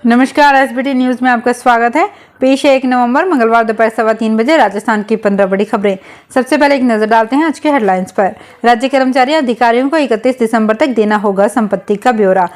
नमस्कार, SBT news में आपका स्वागत है। पेश है 1 नवंबर मंगलवार दोपहर 3:15 बजे राजस्थान की 15 बड़ी खबरें। सबसे पहले एक नजर डालते हैं आज के हेडलाइंस पर। राज्य कर्मचारी अधिकारियों को 31 दिसंबर तक देना होगा संपत्ति का ब्यौरा।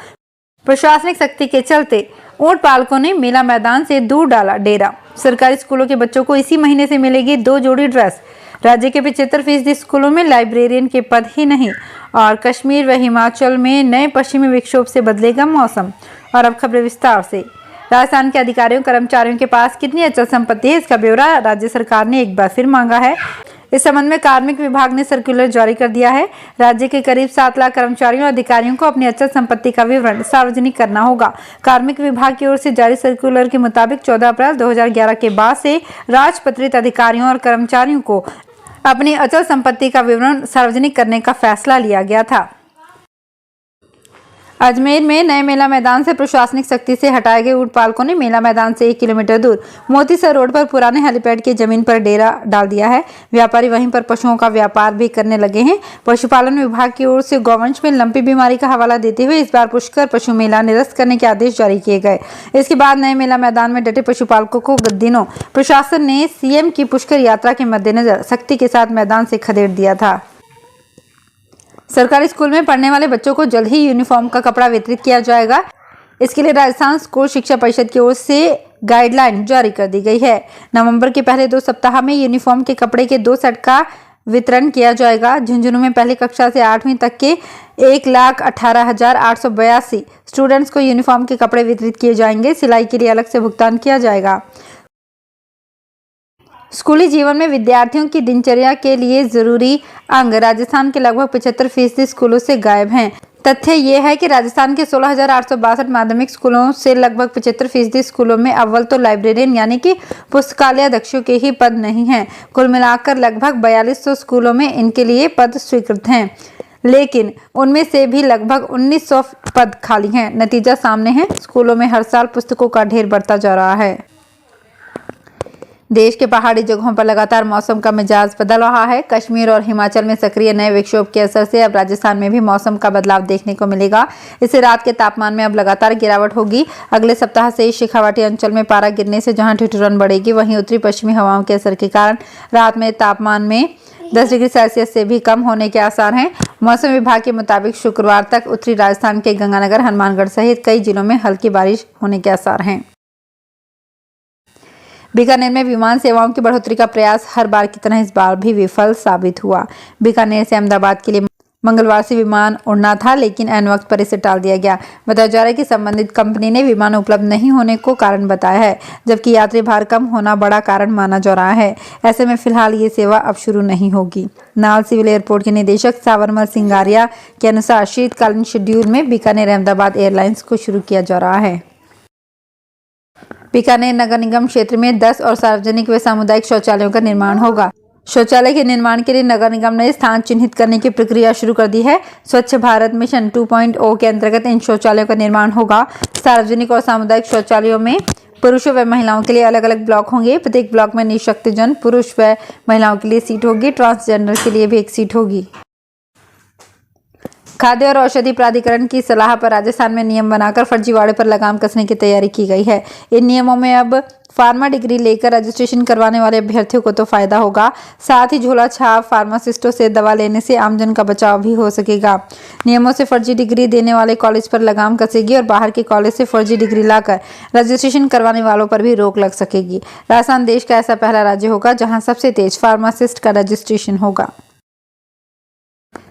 प्रशासनिक सख्ती के चलते ऊंट पालकों ने मेला मैदान से दूर डाला डेरा। सरकारी स्कूलों के बच्चों को इसी महीने से मिलेगी 2 जोड़ी ड्रेस। राज्य के 75% स्कूलों में लाइब्रेरियन के पद ही नहीं। और कश्मीर व हिमाचल में नए पश्चिमी विक्षोभ से बदलेगा मौसम। और अब खबरें विस्तार से। राजस्थान के अधिकारियों कर्मचारियों के पास कितनी अचल संपत्ति है, इसका ब्यौरा राज्य सरकार ने एक बार फिर मांगा है। इस संबंध में कार्मिक विभाग ने सर्कुलर जारी कर दिया है। राज्य के करीब 7 लाख कर्मचारियों और अधिकारियों को अपनी अचल संपत्ति का विवरण सार्वजनिक करना होगा। कार्मिक विभाग की ओर से जारी सर्कुलर के मुताबिक 14 अप्रैल 2011 के बाद से राजपत्रित अधिकारियों और कर्मचारियों को अपनी अचल संपत्ति का विवरण सार्वजनिक करने का फैसला लिया गया था। अजमेर में नए मेला मैदान से प्रशासनिक सख्ती से हटाए गए ऊंट पालकों ने मेला मैदान से 1 किलोमीटर दूर मोतीसर रोड पर पुराने हेलीपैड की जमीन पर डेरा डाल दिया है। व्यापारी वहीं पर पशुओं का व्यापार भी करने लगे हैं। पशुपालन विभाग की ओर से गौवंश में लंपी बीमारी का हवाला देते हुए इस बार पुष्कर पशु मेला निरस्त करने के आदेश जारी किए गए। इसके बाद नए मेला मैदान में डटे पशुपालकों को दिनों प्रशासन ने सीएम की पुष्कर यात्रा के मद्देनजर सख्ती के साथ मैदान से खदेड़ दिया था। सरकारी स्कूल में पढ़ने वाले बच्चों को जल्द ही यूनिफॉर्म का कपड़ा वितरित किया जाएगा। इसके लिए राजस्थान स्कूल शिक्षा परिषद की ओर से गाइडलाइन जारी कर दी गई है। नवंबर के पहले 2 सप्ताह में यूनिफॉर्म के कपड़े के 2 सेट का वितरण किया जाएगा। झुंझुनू में पहली कक्षा से 8वीं तक के 1,18,882 स्टूडेंट्स को यूनिफॉर्म के कपड़े वितरित किए जाएंगे। सिलाई के लिए अलग से भुगतान किया जाएगा। स्कूली जीवन में विद्यार्थियों की दिनचर्या के लिए जरूरी अंग राजस्थान के लगभग 75% स्कूलों से गायब हैं। तथ्य ये है कि राजस्थान के 16,862 माध्यमिक स्कूलों से लगभग 75% स्कूलों में अव्वल तो लाइब्रेरियन यानी कि पुस्तकालय अध्यक्षों के ही पद नहीं हैं। कुल मिलाकर लगभग 4200 स्कूलों में इनके लिए पद स्वीकृत हैं, लेकिन उनमें से भी लगभग 1900 पद खाली हैं। नतीजा सामने है, स्कूलों में हर साल पुस्तकों का ढेर बढ़ता जा रहा है। देश के पहाड़ी जगहों पर लगातार मौसम का मिजाज बदल रहा है। कश्मीर और हिमाचल में सक्रिय नए विक्षोभ के असर से अब राजस्थान में भी मौसम का बदलाव देखने को मिलेगा। इससे रात के तापमान में अब लगातार गिरावट होगी। अगले सप्ताह से शेखावाटी अंचल में पारा गिरने से जहां ठिठुरन बढ़ेगी, वहीं उत्तरी पश्चिमी हवाओं के असर के कारण रात में तापमान में 10 डिग्री सेल्सियस से भी कम होने के आसार हैं। मौसम विभाग के मुताबिक शुक्रवार तक उत्तरी राजस्थान के गंगानगर, हनुमानगढ़ सहित कई जिलों में हल्की बारिश होने के आसार हैं। बीकानेर में विमान सेवाओं की बढ़ोतरी का प्रयास हर बार की तरह इस बार भी विफल साबित हुआ। बीकानेर से अहमदाबाद के लिए मंगलवार से विमान उड़ना था, लेकिन ऐन वक्त पर इसे टाल दिया गया। बताया जा रहा है कि संबंधित कंपनी ने विमान उपलब्ध नहीं होने को कारण बताया है, जबकि यात्री भार कम होना बड़ा कारण माना जा रहा है। ऐसे में फिलहाल ये सेवा अब शुरू नहीं होगी। नाल सिविल एयरपोर्ट के निदेशक सावरमल सिंगारिया के अनुसार शीतकालीन शेड्यूल में बीकानेर अहमदाबाद एयरलाइंस को शुरू किया जा रहा है। बीकानेर नगर निगम क्षेत्र में 10 और सार्वजनिक व सामुदायिक शौचालयों का निर्माण होगा। शौचालय के निर्माण के लिए नगर निगम ने स्थान चिन्हित करने की प्रक्रिया शुरू कर दी है। स्वच्छ भारत मिशन 2.0 के अंतर्गत इन शौचालयों का निर्माण होगा। सार्वजनिक और सामुदायिक शौचालयों में पुरुषों व महिलाओं के लिए अलग अलग ब्लॉक होंगे। प्रत्येक ब्लॉक में निःशक्तजन पुरुष व महिलाओं के लिए सीट होगी। ट्रांसजेंडर के लिए भी एक सीट होगी। खाद्य और औषधि प्राधिकरण की सलाह पर राजस्थान में नियम बनाकर फर्जीवाड़े पर लगाम कसने की तैयारी की गई है। इन नियमों में अब फार्मा डिग्री लेकर रजिस्ट्रेशन करवाने वाले अभ्यर्थियों को तो फायदा होगा, साथ ही झोला छाप फार्मासिस्टों से दवा लेने से आमजन का बचाव भी हो सकेगा। नियमों से फर्जी डिग्री देने वाले कॉलेज पर लगाम कसेगी और बाहर के कॉलेज से फर्जी डिग्री लाकर रजिस्ट्रेशन करवाने वालों पर भी रोक लग सकेगी। राजस्थान देश का ऐसा पहला राज्य होगा जहाँ सबसे तेज फार्मासिस्ट का रजिस्ट्रेशन होगा।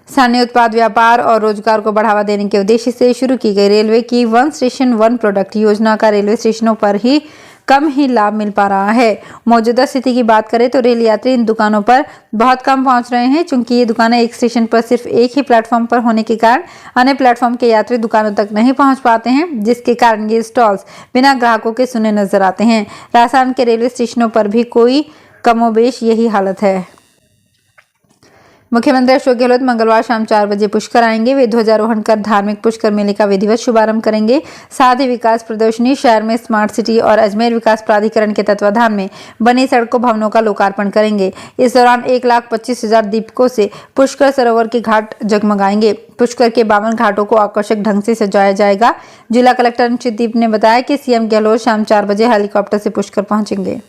स्थानीय उत्पाद व्यापार और रोजगार को बढ़ावा देने के उद्देश्य से शुरू की गई रेलवे की 1 स्टेशन 1 प्रोडक्ट योजना का रेलवे स्टेशनों पर ही कम ही लाभ मिल पा रहा है। मौजूदा स्थिति की बात करें तो रेल यात्री इन दुकानों पर बहुत कम पहुंच रहे हैं। चूंकि ये दुकानें एक स्टेशन पर सिर्फ एक ही प्लेटफॉर्म पर होने के कारण अन्य प्लेटफॉर्म के यात्री दुकानों तक नहीं पहुंच पाते हैं, जिसके कारण ये स्टॉल्स बिना ग्राहकों के सुने नजर आते हैं। राजस्थान के रेलवे स्टेशनों पर भी कोई कमोबेश यही हालत है। मुख्यमंत्री अशोक गहलोत मंगलवार शाम 4 बजे पुष्कर आएंगे। वे ध्वजारोहण कर धार्मिक पुष्कर मेले का विधिवत शुभारंभ करेंगे। साथ ही विकास प्रदर्शनी, शहर में स्मार्ट सिटी और अजमेर विकास प्राधिकरण के तत्वाधान में बनी सड़कों भवनों का लोकार्पण करेंगे। इस दौरान 1,25,000 दीपकों से पुष्कर सरोवर के घाट जगमगाएंगे। पुष्कर के 52 घाटों को आकर्षक ढंग से सजाया जाएगा। जिला कलेक्टर अंशितदीप ने बताया कि सीएम गहलोत शाम 4 बजे हेलीकॉप्टर से पुष्कर पहुंचेंगे।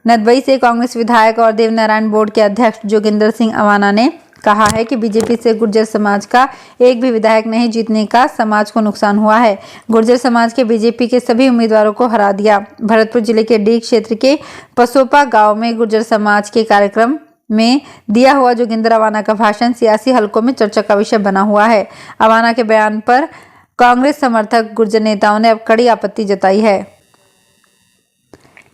नदबई से कांग्रेस विधायक और देवनारायण बोर्ड के अध्यक्ष जोगिंदर सिंह अवाना ने कहा है कि बीजेपी से गुर्जर समाज का एक भी विधायक नहीं जीतने का समाज को नुकसान हुआ है। गुर्जर समाज के बीजेपी के सभी उम्मीदवारों को हरा दिया। भरतपुर जिले के डीग क्षेत्र के पसोपा गांव में गुर्जर समाज के कार्यक्रम में दिया हुआ जोगिंदर अवाना का भाषण सियासी हलकों में चर्चा का विषय बना हुआ है। अवाना के बयान पर कांग्रेस समर्थक गुर्जर नेताओं ने अब कड़ी आपत्ति जताई है।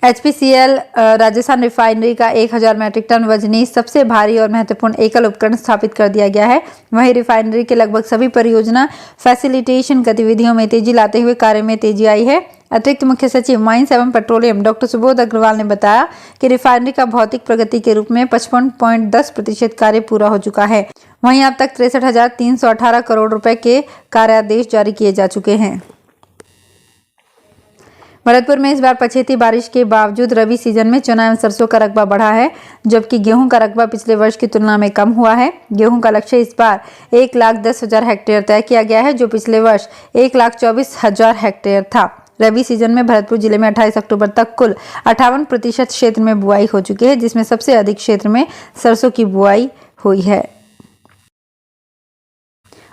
HPCL राजस्थान रिफाइनरी का 1000 मैट्रिक टन वजनी सबसे भारी और महत्वपूर्ण एकल उपकरण स्थापित कर दिया गया है। वहीं रिफाइनरी के लगभग सभी परियोजना फैसिलिटेशन गतिविधियों में तेजी लाते हुए कार्य में तेजी आई है। अतिरिक्त मुख्य सचिव माइंस एवं पेट्रोलियम डॉक्टर सुबोध अग्रवाल ने बताया कि रिफाइनरी का भौतिक प्रगति के रूप में 55.10% कार्य पूरा हो चुका है। वहीं अब तक 63,318 करोड़ रुपए के कार्यादेश जारी किए जा चुके हैं। भरतपुर में इस बार पछेती बारिश के बावजूद रबी सीजन में चना एवं सरसों का रकबा बढ़ा है, जबकि गेहूं का रकबा पिछले वर्ष की तुलना में कम हुआ है। गेहूं का लक्ष्य इस बार 1,10,000 हेक्टेयर तय किया गया है, जो पिछले वर्ष 1,24,000 हेक्टेयर था। रबी सीजन में भरतपुर जिले में 28 अक्टूबर तक कुल 58% क्षेत्र में बुआई हो चुकी है, जिसमें सबसे अधिक क्षेत्र में सरसों की बुआई हुई है।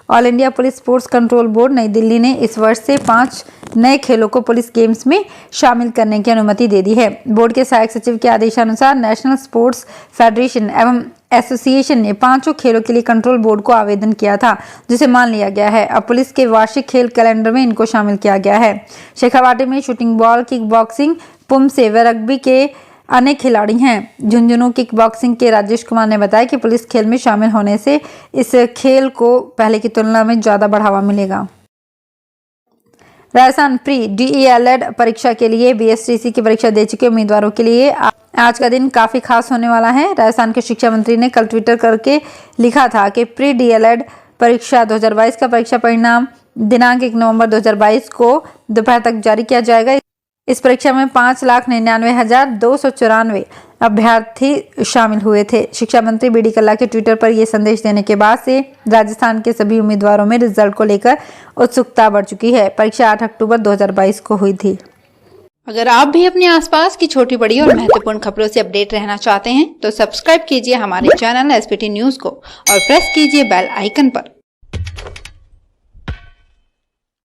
All India police sports control board नई दिल्ली ने इस वर्ष से 5 नए खेलों को पुलिस गेम्स में शामिल करने की अनुमति दे दी है। बोर्ड के सहायक सचिव के आदेशानुसार नेशनल स्पोर्ट्स फेडरेशन एवं एसोसिएशन ने 5 खेलों के लिए कंट्रोल बोर्ड को आवेदन किया था, जिसे मान लिया गया है। अब पुलिस के वार्षिक खेल कैलेंडर में इनको शामिल किया गया है। शेखावाटी में shooting ball, kick boxing, poomsae व रग्बी के अनेक खिलाड़ी हैं। झुंझुनू किक बॉक्सिंग के राजेश कुमार ने बताया कि पुलिस खेल में शामिल होने से इस खेल को पहले की तुलना में ज्यादा बढ़ावा मिलेगा। राजस्थान प्री DELED परीक्षा के लिए BSTC की परीक्षा दे चुके उम्मीदवारों के लिए आज का दिन काफी खास होने वाला है। राजस्थान के शिक्षा मंत्री ने कल ट्विटर करके लिखा था कि प्री DELED परीक्षा 2022 का परीक्षा परिणाम दिनांक 1 नवंबर 2022 को दोपहर तक जारी किया जाएगा। इस परीक्षा में 5,99,294 अभ्यर्थी शामिल हुए थे। शिक्षा मंत्री BD कल्ला के ट्विटर पर यह संदेश देने के बाद से राजस्थान के सभी उम्मीदवारों में रिजल्ट को लेकर उत्सुकता बढ़ चुकी है। परीक्षा 8 अक्टूबर 2022 को हुई थी। अगर आप भी अपने आसपास की छोटी बड़ी और महत्वपूर्ण खबरों से अपडेट रहना चाहते हैं तो सब्सक्राइब कीजिए हमारे चैनल SPT न्यूज को और प्रेस कीजिए बेल आइकन पर।